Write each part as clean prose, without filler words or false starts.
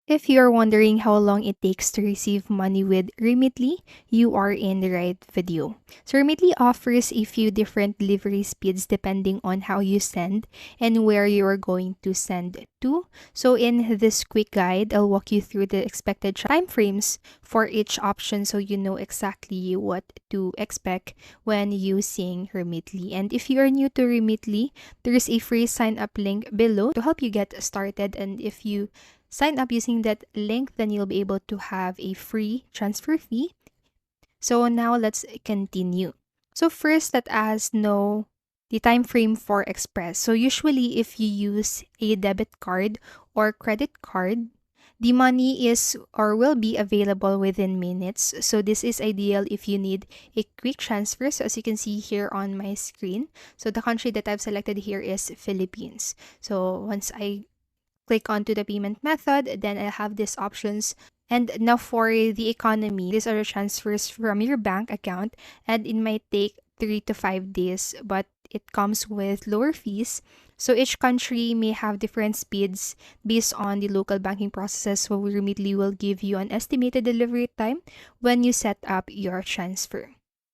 If you're wondering how long it takes to receive money with Remitly, you are in the right video. So Remitly offers a few different delivery speeds depending on how you send and where you're going to send to. So in this quick guide, I'll walk you through the expected time frames for each option so you know exactly what to expect when using Remitly. And if you are new to Remitly, there's a free sign up link below to help you get started. And if you sign up using that link, then you'll be able to have a free transfer fee. So now let's continue. So first, let us know the time frame for Express. So usually if you use a debit card or credit card, the money is or will be available within minutes. So this is ideal if you need a quick transfer. So as you can see here on my screen, so the country that I've selected here is Philippines. So once I click onto the payment method, then I have these options. And now for the economy, these are the transfers from your bank account, and it might take 3 to 5 days, but it comes with lower fees. So each country may have different speeds based on the local banking processes. So Remitly will give you an estimated delivery time when you set up your transfer.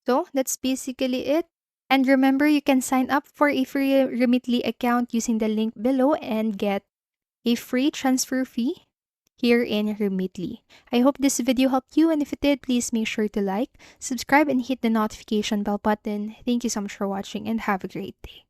So that's basically it. And remember, you can sign up for a free Remitly account using the link below and get a free transfer fee here in Remitly. I hope this video helped you, and if it did, please make sure to like, subscribe, and hit the notification bell button. Thank you so much for watching, and have a great day.